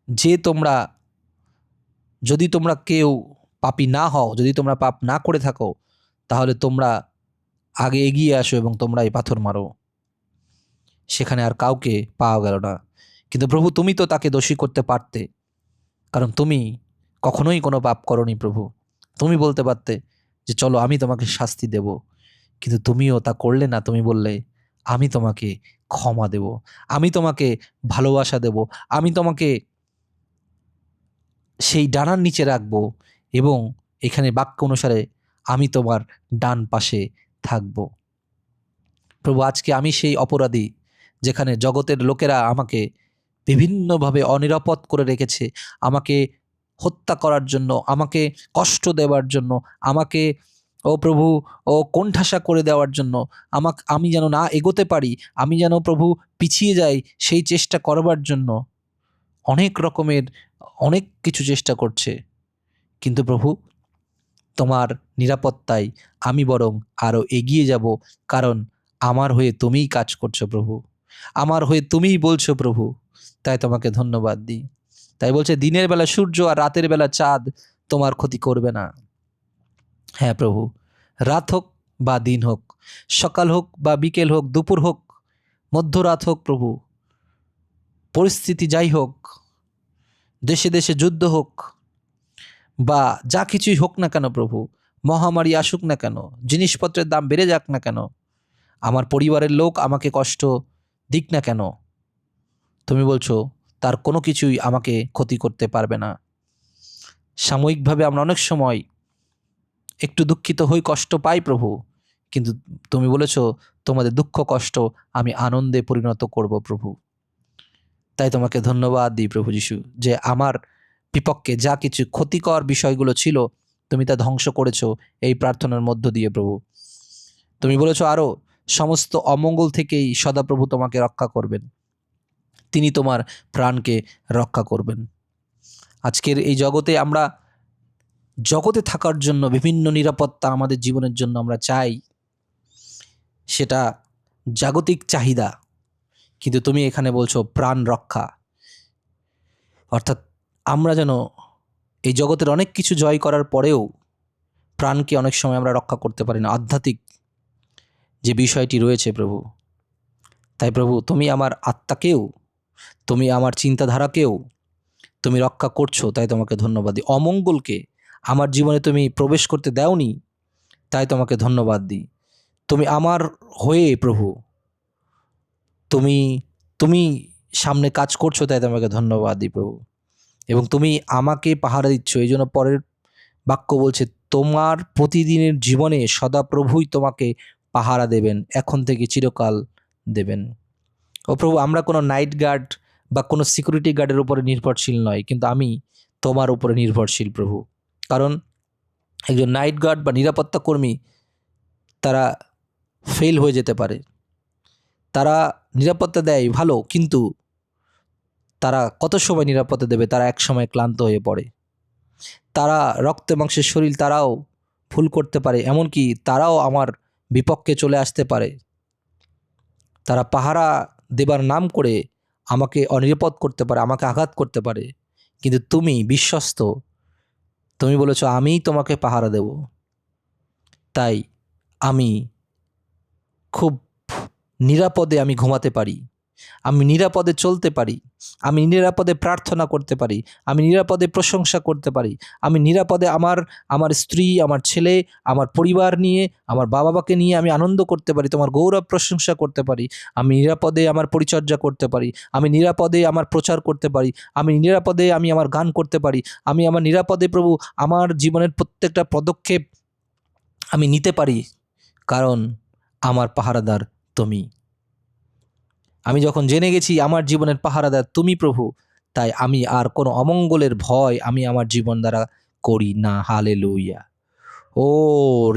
যে তোমরা, যদি তোমরা কেউ পাপী না হও, যদি তোমরা পাপ না করে থাকো, তাহলে তোমরা আগে এগিয়ে আসো এবং তোমরা এই পাথর মারো। সেখানে আর কাউকে পাওয়া গেল না, কিন্তু প্রভু তুমি তো তাকে দোষী করতে পারতে, কারণ তুমি কখনোই কোনো পাপ করনি প্রভু। তুমি বলতে পারতে যে চলো আমি তোমাকে শাস্তি দেব, কিন্তু তুমিও তা করলে না। তুমি বললে আমি তোমাকে ক্ষমা দেব, আমি তোমাকে ভালোবাসা দেব, আমি তোমাকে সেই ডানার নিচে রাখবো, এবং এখানে বাক্য অনুসারে আমি তোমার ডান পাশে থাকব। প্রভু আজকে আমি সেই অপরাধী, যেখানে জগতের লোকেরা আমাকে বিভিন্নভাবে অনিরাপদ করে রেখেছে, আমাকে হত্যা করার জন্য, আমাকে কষ্ট দেওয়ার জন্য, আমাকে প্রভু কোণঠাসা করে দেওয়ার জন্য, আমি যেন না এগোতে পারি, আমি যেন প্রভু পিছিয়ে যাই, সেই চেষ্টা করবার জন্য অনেক রকমের অনেক কিছু চেষ্টা করছে। কিন্তু প্রভু তোমার নিরাপত্তায় আমি বরং আরও এগিয়ে যাব, কারণ আমার হয়ে তুমিই কাজ করছো প্রভু, আমার হয়ে তুমিই বলছো প্রভু। তাই তোমাকে ধন্যবাদ দিই। তাই বলছে দিনের বেলা সূর্য আর রাতের বেলা চাঁদ তোমার ক্ষতি করবে না। হ্যাঁ প্রভু, রাত হোক বা দিন হোক, সকাল হোক বা বিকেল হোক, দুপুর হোক, মধ্যরাত হোক প্রভু, পরিস্থিতি যাই হোক, দেশে দেশে যুদ্ধ হোক বা যা কিছুই হোক না কেন প্রভু, মহামারী আসুক না কেন, জিনিসপত্রের দাম বেড়ে যাক না কেন, আমার পরিবারের লোক আমাকে কষ্ট দিক না কেন, তুমি বলছো তার কোনো কিছুই আমাকে ক্ষতি করতে পারবে না। সাময়িকভাবে আমরা অনেক সময় একটু দুঃখিত হই, কষ্ট পাই প্রভু, কিন্তু তুমি বলেছ তোমাদের দুঃখ কষ্ট আমি আনন্দে পরিণত করব প্রভু। তাই তোমাকে ধন্যবাদ দিই প্রভু যিশু, যে আমার বিপক্ষে যা কিছু ক্ষতিকর বিষয়গুলো ছিল তুমি তা ধ্বংস করেছো এই প্রার্থনার মধ্য দিয়ে প্রভু। তুমি বলেছো আরও সমস্ত অমঙ্গল থেকেই সদাপ্রভু তোমাকে রক্ষা করবেন, তিনি তোমার প্রাণকে রক্ষা করবেন। আজকের এই জগতে আমরা জগতে থাকার জন্য বিভিন্ন নিরাপত্তা আমাদের জীবনের জন্য আমরা চাই, সেটা জাগতিক চাহিদা, কিন্তু তুমি এখানে বলছো প্রাণ রক্ষা। অর্থাৎ আমরা যেন এই জগতের অনেক কিছু জয় করার পরেও প্রাণকে অনেক সময় আমরা রক্ষা করতে পারি না, আধ্যাত্মিক যে বিষয়টি রয়েছে প্রভু। তাই প্রভু তুমি আমার আত্মাকেও, তুমি আমার চিন্তাধারাকেও তুমি রক্ষা করছো, তাই তোমাকে ধন্যবাদ দিই। অমঙ্গলকে আমার জীবনে তুমি প্রবেশ করতে দাওনি, তাই তোমাকে ধন্যবাদ দিই। তুমি আমার হয়ে প্রভু তুমি তুমি সামনে কাজ করছো, তাই তোমাকে ধন্যবাদ দিই প্রভু। এবং তুমি আমাকে পাহারা দিচ্ছ, এই জন্য পরের বাক্য বলছে তোমার প্রতিদিনের জীবনে সদাপ্রভুই তোমাকে পাহারা দেবেন, এখন থেকে চিরকাল দেবেন। ও প্রভু, আমরা কোনো নাইট গার্ড বা কোনো সিকিউরিটি গার্ডের উপরে নির্ভরশীল নয়, কিন্তু আমি তোমার উপরে নির্ভরশীল প্রভু। কারণ একজন নাইট গার্ড বা নিরাপত্তা কর্মী তারা ফেল হয়ে যেতে পারে, তারা নিরাপত্তা দেয় ভালো, কিন্তু তারা কত সময় নিরাপত্তা দেবে? তারা এক সময় ক্লান্ত হয়ে পড়ে। তারা রক্তে মাংসের শরীর, তারাও ভুল করতে পারে, এমনকি তারাও আমার বিপক্ষে চলে আসতে পারে। তারা পাহারা দেবার নাম করে আমাকে অনিরাপদ করতে পারে, আমাকে আঘাত করতে পারে, কিন্তু তুমি বিশ্বস্ত, তুমি বলেছো আমিই তোমাকে পাহারা দেব। তাই আমি খুব নিরাপদে আমি ঘুমাতে পারি, আমি নিরাপদে চলতে পারি, আমি নিরাপদে প্রার্থনা করতে পারি, আমি নিরাপদে প্রশংসা করতে পারি, আমি নিরাপদে আমার স্ত্রী, আমার ছেলে, আমার পরিবার নিয়ে, আমার বাবা মাকে নিয়ে আমি আনন্দ করতে পারি, তোমার গৌরব প্রশংসা করতে পারি, আমি নিরাপদে আমার পরিচর্যা করতে পারি, আমি নিরাপদে আমার প্রচার করতে পারি, আমি নিরাপদে আমি আমার গান করতে পারি, আমি আমার নিরাপদে প্রভু আমার জীবনের প্রত্যেকটা পদক্ষেপ আমি নিতে পারি, কারণ আমার পাহারাদার তুমি। আমি যখন জেনে গেছি আমার জীবনের পাহারাদার তুমি প্রভু, তাই আমি আর কোনো অমঙ্গলের ভয় আমি আমার জীবন দ্বারা করি না। হালেলুয়া। ও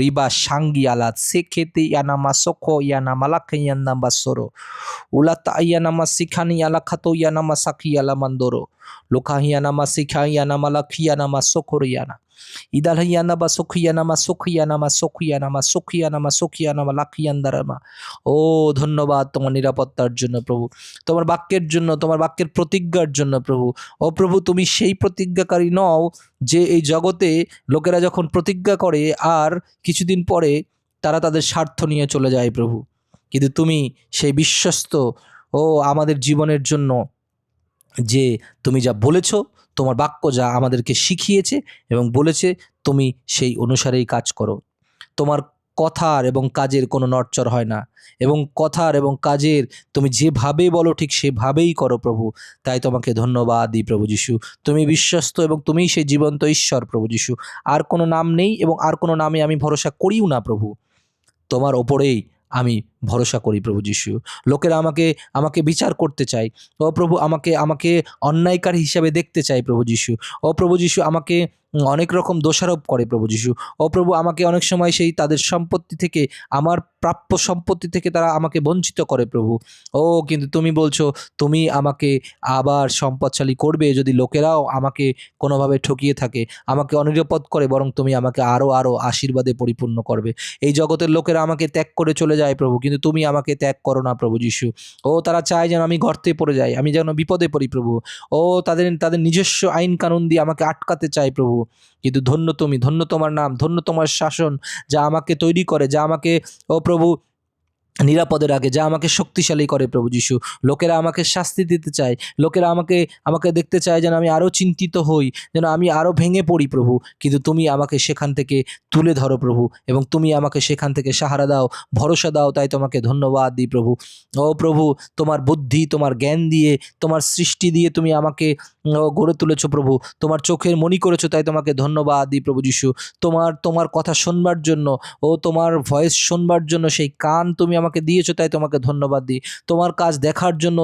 রিবা সাঙ্গি আলাত সেখেতে ইয়ানামা সখো ইয়ানামা লাখে ইয়ানামা সরো উলাতা ইয়ানামা সিখানি আলাখাতো ইয়ানামা সাকি আলামান্দরো লোকাহিয়ানামা সিখাইয়ানামা লাখিয়ানামা সখরিয়ানা ইদালহিয়ানামা সখিয়ানামা সখিয়ানামা সখিয়ানামা সখিয়ানামা সখিয়ানামা লাখিয়ান্দারামা। ও ধন্যবাদ তোমার নিরাপত্তার জন্য প্রভু, তোমার বাক্যের জন্য, তোমার বাক্যের প্রতিজ্ঞার জন্য প্রভু। ও প্রভু, তুমি সেই প্রতিজ্ঞাকারী নও যে এই জগতে লোকেরা যখন প্রতিজ্ঞা করে আর কিছুদিন পরে তারা তাদের স্বার্থ নিয়ে চলে যায় প্রভু, কিন্তু তুমি সেই বিশ্বস্ত। ও আমাদের জীবনের জন্য যে তুমি যা বলেছ, তোমার বাক্য যা আমাদেরকে শিখিয়েছে এবং বলেছে, তুমি সেই অনুসারেই কাজ করো। তোমার কথার এবং কাজের কোনো নড়চড় হয় না, এবং কথার এবং কাজের তুমি যেভাবে বলো ঠিক সেভাবেই করো প্রভু। তাই তোমাকে ধন্যবাদ দিই প্রভু যিশু, তুমি বিশ্বস্ত এবং তুমিই সেই জীবন্ত ঈশ্বর প্রভু যিশু। আর কোনো নাম নেই এবং আর কোনো নামে আমি ভরসা করিও না প্রভু, তোমার ওপরেই আমি ভরসা করি প্রভু যিশু। লোকেরা আমাকে বিচার করতে চায়, ও প্রভু আমাকে অন্যায়কারী হিসাবে দেখতে চায় প্রভু যিশু। ও প্রভু যিশু আমাকে অনেক রকম দোষারোপ করে প্রভু যিশু। ও প্রভু আমাকে অনেক সময় সেই তাদের সম্পত্তি থেকে, আমার প্রাপ্য সম্পত্তি থেকে তারা আমাকে বঞ্চিত করে প্রভু। ও কিন্তু তুমি বলছো তুমি আমাকে আবার সম্পদশালী করবে, যদি লোকেরাও আমাকে কোনোভাবে ঠকিয়ে থাকে, আমাকে অনিরাপদ করে, বরং তুমি আমাকে আরও আশীর্বাদে পরিপূর্ণ করবে। এই জগতের লোকেরা আমাকে ত্যাগ করে চলে যায় প্রভু, কিন্তু তুমি আমাকে ত্যাগ করো না প্রভু যিশু। ও তারা চায় যেন আমি গর্তে পড়ে যাই, আমি যেন বিপদে পড়ি প্রভু। ও তাদের নিজস্ব আইন কানুন দিয়ে আমাকে আটকাতে চায় প্রভু, কিন্তু ধন্য তুমি, ধন্য তোমার নাম, ধন্য তোমার শাসন, যা আমাকে তৈরি করে, যা আমাকে ও প্রভু নিরাপদে রাখে, যা আমাকে শক্তিশালী করে প্রভু যিশু। লোকেরা আমাকে শাস্তি দিতে চায়, লোকেরা আমাকে আমাকে দেখতে চায় যেন আমি আরও চিন্তিত হই, যেন আমি আরও ভেঙে পড়ি প্রভু, কিন্তু তুমি আমাকে সেখান থেকে তুলে ধরো প্রভু, এবং তুমি আমাকে সেখান থেকে সাহারা দাও, ভরসা দাও। তাই তোমাকে ধন্যবাদ দিই প্রভু। ও প্রভু, তোমার বুদ্ধি, তোমার জ্ঞান দিয়ে, তোমার সৃষ্টি দিয়ে তুমি আমাকে গড়ে তুলেছো প্রভু, তোমার চোখের মণি করেছো, তাই তোমাকে ধন্যবাদ দিই প্রভু যিশু। তোমার কথা শুনবার জন্য, তোমার ভয়েস শুনবার জন্য সেই কান তুমি আমাকে দিয়েছো, তাই তোমাকে ধন্যবাদ দিই। তোমার কাজ দেখার জন্য,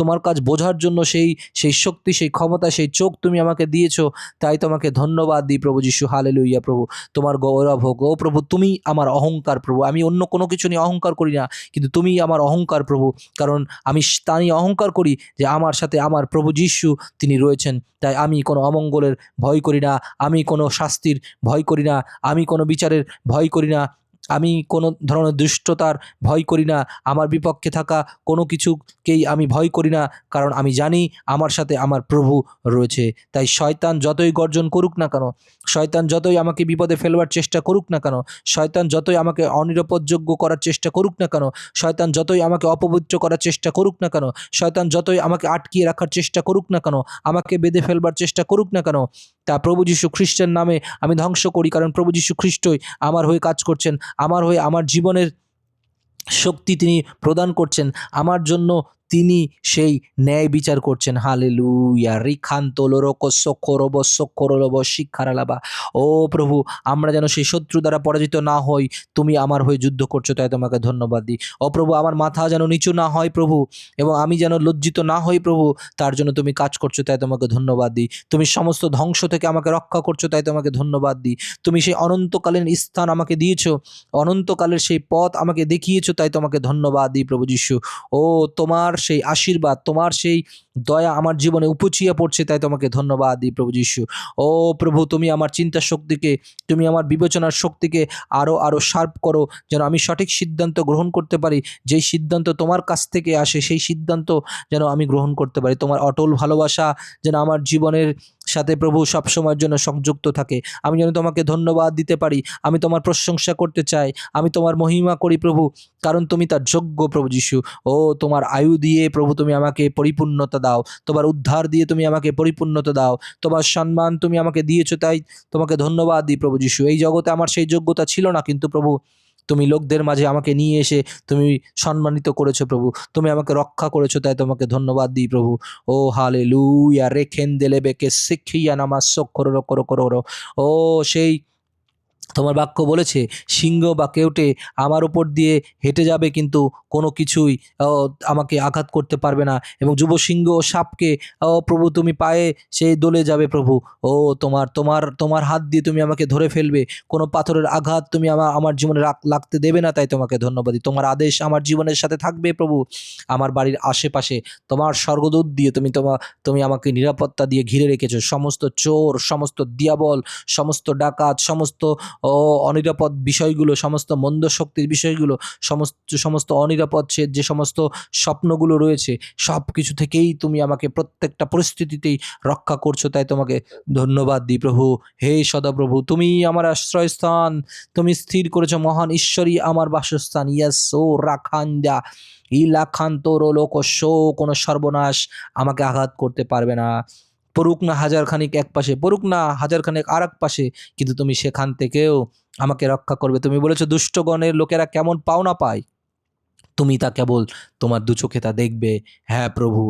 তোমার কাজ বোঝার জন্য সেই সেই শক্তি, সেই ক্ষমতা, সেই চোখ তুমি আমাকে দিয়েছো, তাই তোমাকে ধন্যবাদ দিই প্রভু যিশু। হালেলুইয়া প্রভু, তোমার গৌরব হোক। ও প্রভু, তুমি আমার অহংকার প্রভু। আমি অন্য কোনো কিছু নিয়ে অহংকার করি না, কিন্তু তুমি আমার অহংকার প্রভু, কারণ আমি তা নিয়ে অহংকার করি যে আমার সাথে আমার প্রভু যিশু তিনি রয়েছেন। তাই আমি কোনো অমঙ্গলের ভয় করি না, আমি কোনো শাস্তির ভয় করি না, আমি কোনো বিচারের ভয় করি না, আমি কোনো ধরনের দুষ্টতার ভয় করি না, আমার বিপক্ষে থাকা কোনো কিছুকেই আমি ভয় করি না, কারণ আমি জানি আমার সাথে আমার প্রভু রয়েছে। তাই শয়তান যতই গর্জন করুক না কেন, শয়তান যতই আমাকে বিপদে ফেলবার চেষ্টা করুক না কেন, শয়তান যতই আমাকে অনিরাপদযোগ্য করার চেষ্টা করুক না কেন, শয়তান যতই আমাকে অপবিত্র করার চেষ্টা করুক না কেন, শয়তান যতই আমাকে আটকিয়ে রাখার চেষ্টা করুক না কেন, আমাকে বেঁধে ফেলবার চেষ্টা করুক না কেন, তা প্রভু যীশু খ্রিস্টের নামে আমি ধ্বংস করি, কারণ প্রভু যীশু খ্রিস্টই আমার হয়ে কাজ করছেন, আমার হয়ে আমার জীবনের শক্তি তিনি প্রদান করছেন, আমার জন্য তিনি সেই ন্যায় বিচার করছেন। হালেলুয়া। রিখান্ত লোরকো সক্ষরব সক্ষরলব শিক্ষারালাবা। ও প্রভু, আমরা যেন সেই শত্রু দ্বারা পরাজিত না হই, তুমি আমার হয়ে যুদ্ধ করছো, তাই তোমাকে ধন্যবাদ দিই। ও প্রভু, আমার মাথা যেন নিচু না হয় প্রভু, এবং আমি যেন লজ্জিত না হই প্রভু, তার জন্য তুমি কাজ করছো, তাই তোমাকে ধন্যবাদ দিই। তুমি সমস্ত ধ্বংস থেকে আমাকে রক্ষা করছো, তাই তোমাকে ধন্যবাদ দিই। তুমি সেই অনন্তকালীন স্থান আমাকে দিয়েছো, অনন্তকালের সেই পথ আমাকে দেখিয়েছো, তাই তোমাকে ধন্যবাদ দিই প্রভু যিশু। ও তোমার সেই আশীর্বাদ, তোমার সেই দয়া আমার জীবনে উপচিয়ে পড়ছে, তাই তোমাকে ধন্যবাদ দিই প্রভু যিশু। ও প্রভু, তুমি আমার চিন্তা শক্তিকে, তুমি আমার বিবেচনার শক্তিকে আরও শার্প করো, যেন আমি সঠিক সিদ্ধান্ত গ্রহণ করতে পারি। যেই সিদ্ধান্ত তোমার কাছ থেকে আসে, সেই সিদ্ধান্ত যেন আমি গ্রহণ করতে পারি। তোমার অটল ভালোবাসা যেন আমার জীবনের সাথে প্রভু সবসময়ের জন্য সংযুক্ত থাকে। আমি যেন তোমাকে ধন্যবাদ দিতে পারি, আমি তোমার প্রশংসা করতে চাই, আমি তোমার মহিমা করি প্রভু, কারণ তুমি তার যোগ্য প্রভু যিশু। ও তোমার আয়ু দিয়ে প্রভু তুমি আমাকে পরিপূর্ণতা দাও, তোমার উদ্ধার দিয়ে তুমি আমাকে পরিপূর্ণতা দাও, তোমার সম্মান তুমি আমাকে দিয়েছো, তাই তোমাকে ধন্যবাদ দিই প্রভু যিশু। এই জগতে আমার সেই যোগ্যতা ছিল না, কিন্তু প্রভু তুমি লোকদের মাঝে আমাকে নিয়ে এসে তুমি সম্মানিত করেছো প্রভু, তুমি আমাকে রক্ষা করেছো, তাই তোমাকে ধন্যবাদ দিই প্রভু। ও হালেলুয়া। রেখেন দেলে বেকে শিখিয়া নামাজ করো করো করো। ও সেই তোমার বাক্য বলেছে, সিংহ বা কেউটে আমার উপর দিয়ে হেঁটে যাবে, কিন্তু কোনো কিছুই আমাকে আঘাত করতে পারবে না, এবং যুব সিংহ ও সাপকে প্রভু তুমি পায়ে সেই দোলে যাবে প্রভু। ও তোমার তোমার তোমার হাত দিয়ে তুমি আমাকে ধরে ফেলবে, কোনো পাথরের আঘাত তুমি আমার জীবনে লাগতে দেবে না, তাই তোমাকে ধন্যবাদ দিই। তোমার আদেশ আমার জীবনের সাথে থাকবে প্রভু। আমার বাড়ির আশেপাশে তোমার স্বর্গদূত দিয়ে তুমি আমাকে নিরাপত্তা দিয়ে ঘিরে রেখেছো। সমস্ত চোর, সমস্ত দিয়াবল, সমস্ত ডাকাত, সমস্ত অনিরাপদ বিষয়গুলো, সমস্ত মন্দ শক্তির বিষয়গুলো, সমস্ত অনিরাপদ যে সমস্ত স্বপ্নগুলো রয়েছে, সব কিছু থেকেই তুমি আমাকে প্রত্যেকটা পরিস্থিতিতেই রক্ষা করছো, তাই তোমাকে ধন্যবাদ দিই প্রভু। হে সদাপ্রভু, তুমি আমার আশ্রয়স্থান, তুমি স্থির করেছো মহান ঈশ্বরই আমার বাসস্থান। ইয়াস ও রাখান্দা ইলাখান্তর লোকস্য, কোনো সর্বনাশ আমাকে আঘাত করতে পারবে না। পড়ুক না হাজারখানিক এক পাশে, পড়ুক না হাজারখানেক আর এক পাশে, কিন্তু তুমি সেখান থেকেও আমাকে রক্ষা করবে। তুমি বলেছো দুষ্টগণের লোকেরা কেমন পাওনা পায়, তুমি তা কেবল তোমার দু চোখে তা দেখবে। হ্যাঁ প্রভু।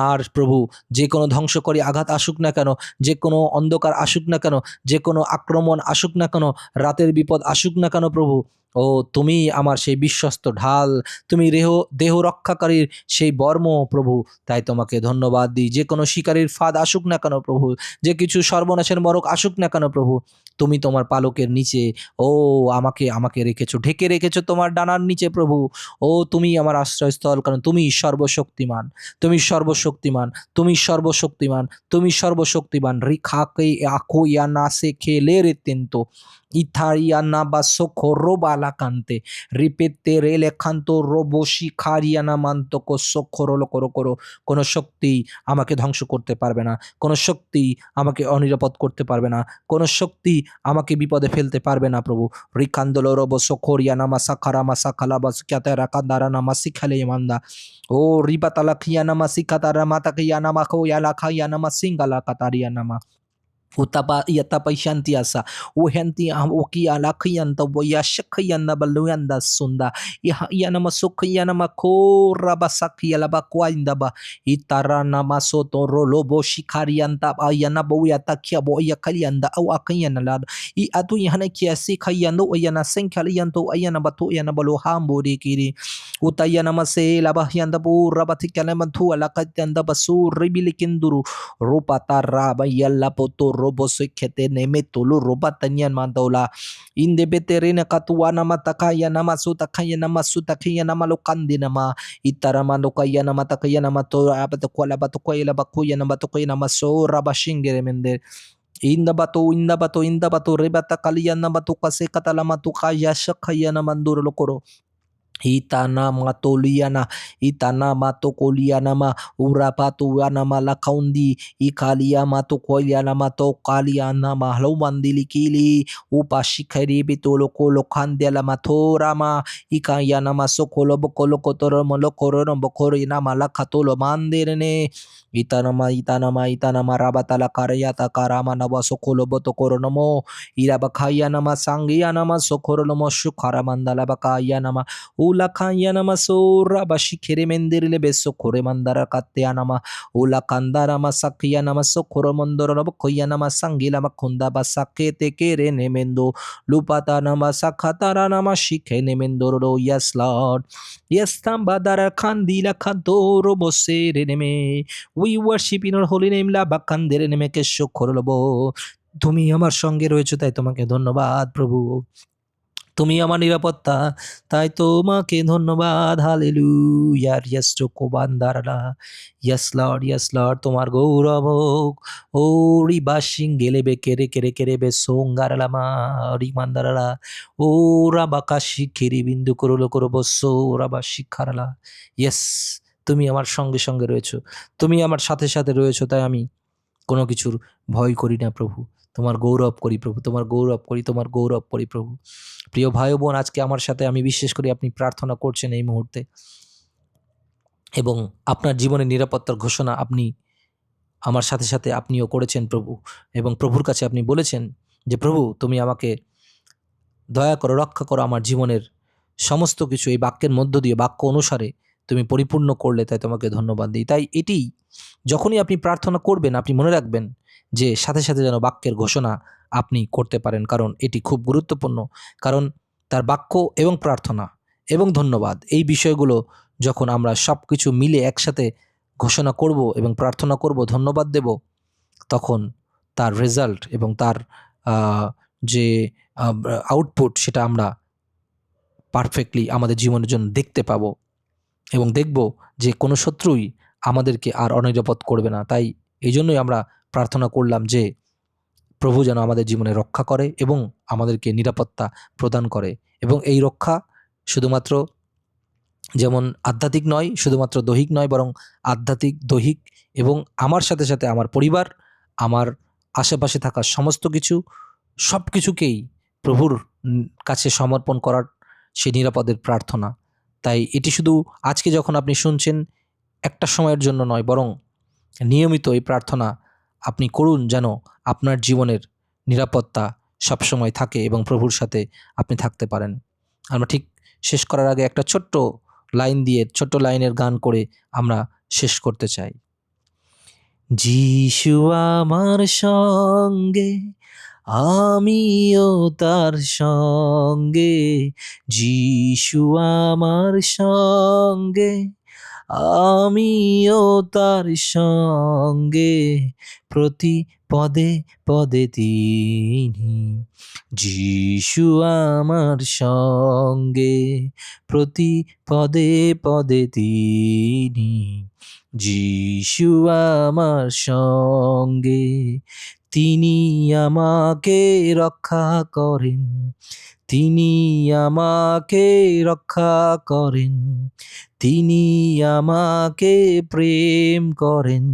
আর প্রভু, যে কোনো ধ্বংসকারী আঘাত আসুক না কেন, যে কোনো অন্ধকার আসুক না কেন, যে কোনো আক্রমণ আসুক না কেন, রাতের বিপদ আসুক না কেন প্রভু, ও তুমি আমার সেই বিশ্বস্ত ঢাল, তুমি দেহ রক্ষাকারীর সেই বর্ম প্রভু, তাই তোমাকে ধন্যবাদ দিই। যে কোনো শিকারীর ফাঁদ আসুক না কেন প্রভু, যে কিছু সর্বনাশের মরক আসুক না কেন প্রভু, তুমি তোমার পালকের নিচে ও আমাকে আমাকে রেখেছো, ঢেকে রেখেছো তোমার ডানার নিচে প্রভু। ও তুমি আমার আশ্রয়স্থল, কারণ তুমি সর্বশক্তিমান, তুমি সর্বশক্তিমান, তুমি সর্বশক্তিমান, তুমি সর্বশক্তিমান। রিখাকে আখো ইয়া না সে খেলে রে তেন্ত Itariana basoko roba la cante. Ripetere le canto robo শিখারিয়ানা মান্তকো সক্ষরলো করো করো। কোনো শক্তি আমাকে ধ্বংস করতে পারবে না, কোনো শক্তি আমাকে অনিরাপদ করতে পারবে না, কোনো শক্তি আমাকে বিপদে ফেলতে পারবে না প্রভু। রিকান্দলো রবো সখরিয়ানা মাসাখারা মাসাখালা বাসকিয়াতে রাকান্দারা নামা শিখালে মান্দা। ও রিবাতালা খিয়ানা মাসিকাতারা মাতা কিয়ানা মাখো ইয়ালা খাইয়ানা মাসিঙ্গালা কাতারিয়ানা Utapa yatapa shantiasa uhanti uki alakiyanta boyashakiyanda baluyanda sunda yana masukiyana makora basakiya labakwainda ba itarana masoto rolobo shikarianta ayana boyata kia boya kalianda au akiyana lad I atu yana kiasi kayando ayana senkalianto ayana batu yana balo hamburi kiri utayana mase labahyanda bu rabatikana mantu alakatanda basu ribilikinduru Rupata raba yalla poto robo sekete neme tulu roba tanyan mandola inde beterina katuana matakaya nama sutakaya nama sutakaya nama lokandi nama itara mandokaya nama takaya nama to abatakwala batokoya bakuya nama tokoya nama so raba shingere mende inda bato rebata kaliya nama to kase katalama to kaya shakaya nama nduro lokoro Itana matoliana, itana matokoliana ma urapatu anama lakaundi, ikalia matokoliana matokaliana ma hlomandilikili, upashikari bitoloko lokandela matorama, ikayana masokolo bokolo kotoro molokoro bokoro malakatolo mandirene. Itanama rabatala karayata karama nabasokolo botokoro namo irabakaya nama sangia nama sokoro namo shukara mandala bakaya nama Ula kayana masura bashikere menderile beso kore mandara katyana ma ula kandara masakiyana masokoro mondoro bokoyana masangila makunda basakete kere nemendo lupata nama sakatara nama shike nemendoro. Yes Lord, yes tambadara kandila kadoro bosere neme. We worship in your holy name la bakandere neme kesho korolobo. তুমি আমার সঙ্গে রয়েছো তাই তোমাকে ধন্যবাদ প্রভু। তুমি আমার নিরাপত্তা তাই তোমাকে ধন্যবাদ। হালেলুয়া ইয়েস কোবান্দারালা ইয়েস লর্ড তোমার গৌরব হোক। ও রিবাসিং গেলেবে কেরে কেরে কেরে বে সোঙ্গারালামা রিমান্দারালা ও রাবাকাশি খেরি বিন্দু করলো করো বসো রাবা শিক্ষারালা। ইয়েস তুমি আমার সঙ্গে সঙ্গে রয়েছো, তুমি আমার সাথে সাথে রয়েছো, তাই আমি কোনো কিছুর ভয় করি না প্রভু। তোমার গৌরব করি প্রভু, তোমার গৌরব করি, তোমার গৌরব করি প্রভু। প্রিয় ভাই বোন, আজকে আমার সাথে আমি বিশ্বাস করি আপনি প্রার্থনা করছেন এই মুহূর্তে এবং আপনার জীবনের নিরাপত্তার ঘোষণা আপনি আমার সাথে সাথে আপনিও করেছেন প্রভু, এবং প্রভুর কাছে আপনি বলেছেন যে প্রভু তুমি আমাকে দয়া করো, রক্ষা করো, আমার জীবনের সমস্ত কিছু এই বাক্যের মধ্য দিয়ে বাক্য অনুসারে তুমি পরিপূর্ণ করলে, তাই তোমাকে ধন্যবাদ দিই। তাই এটি যখনই আপনি প্রার্থনা করবেন আপনি মনে রাখবেন যে সাথে সাথে যেন বাক্যের ঘোষণা আপনি করতে পারেন, কারণ এটি খুব গুরুত্বপূর্ণ। কারণ তার বাক্য এবং প্রার্থনা এবং ধন্যবাদ এই বিষয়গুলো যখন আমরা সব কিছু মিলে একসাথে ঘোষণা করব এবং প্রার্থনা করব, ধন্যবাদ দেব, তখন তার রেজাল্ট এবং তার যে আউটপুট সেটা আমরা পারফেক্টলি আমাদের জীবনের জন্য দেখতে পাবো এবং দেখব যে কোনো শত্রুই আমাদেরকে আর অনিরাপদ করবে না। তাই এই জন্যই আমরা প্রার্থনা করলাম যে প্রভু যেন আমাদের জীবনে রক্ষা করে এবং আমাদেরকে নিরাপত্তা প্রদান করে, এবং এই রক্ষা শুধুমাত্র যেমন আধ্যাত্মিক নয়, শুধুমাত্র দৈহিক নয়, বরং আধ্যাত্মিক, দৈহিক এবং আমার সাথে সাথে আমার পরিবার, আমার আশেপাশে থাকা সমস্ত কিছু, সব কিছুকেই প্রভুর কাছে সমর্পণ করার সেই নিরাপদের প্রার্থনা। তাই এটি শুধু আজকে যখন আপনি শুনছেন একটা সময়ের জন্য নয়, বরং নিয়মিত এই প্রার্থনা আপনি করুন যেন আপনার জীবনের নিরাপত্তা সবসময় থাকে এবং প্রভুর সাথে আপনি থাকতে পারেন। আমরা ঠিক শেষ করার আগে একটা ছোট্ট লাইনের গান করে আমরা শেষ করতে চাই। যিশু আমার সঙ্গে আমিও তার সঙ্গে, যিশু আমার সঙ্গে আমিও তার সঙ্গে, প্রতি পদে পদে তিনি। যিশু আমার সঙ্গে প্রতি পদে পদে তিনি, যিশু আমার সঙ্গে তিনি আমাকে রক্ষা করেন, তিনি আমাকে রক্ষা করেন, তিনি আমাকে প্রেম করেন,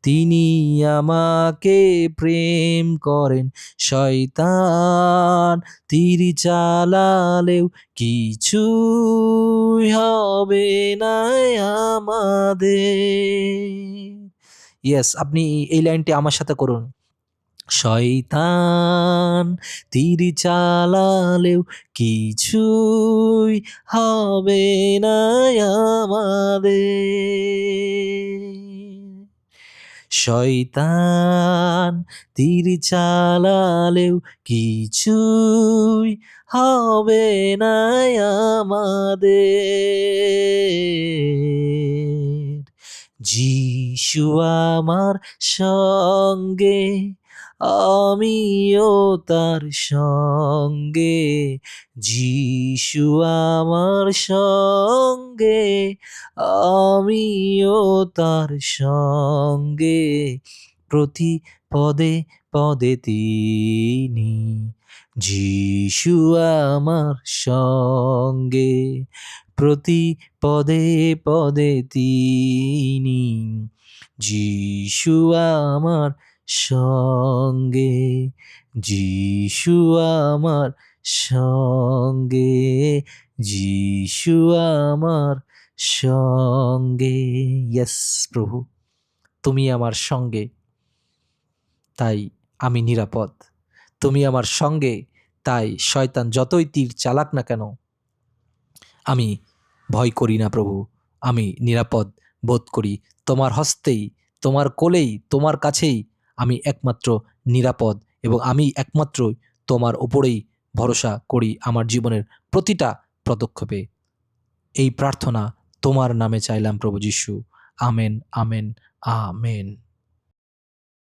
তিনি আমাকে প্রেম করেন। শয়তান তীর চালালেও কিছুই হবে না আমাদের। ইয়েস, আপনি এই লাইনটি আমার সাথে করুন। শয়তান তীর চালালেও কিছুই হবে না আমাদের। শয়তান তীর চালালেও কিছুই হবে না আমাদের। যিশু আমার সঙ্গে, আমিও তার সঙ্গে, যিশু আমার সঙ্গে, আমিও তার সঙ্গে, প্রতি পদে পদে তিনি। যিশু আমার সঙ্গে, প্রতি পদে পদে তিনি। যিশু আমার সঙ্গে, যিশু আমার সঙ্গে, যিশু আমার সঙ্গে। ইয়েস প্রভু, তুমি আমার সঙ্গে, তাই আমি নিরাপদ। তুমি আমার সঙ্গে, তাই শয়তান যতই তীর চালাক না কেন আমি ভয় করি না প্রভু, আমি নিরাপদ বোধ করি। তোমার হস্তেই, তোমার কোলেই, তোমার কাছেই আমি একমাত্র নিরাপদ, এবং আমি একমাত্রই তোমার ওপরেই ভরসা করি আমার জীবনের প্রতিটা পদক্ষেপে। এই প্রার্থনা তোমার নামে চাইলাম প্রভু যিশু। Amen, amen, amen.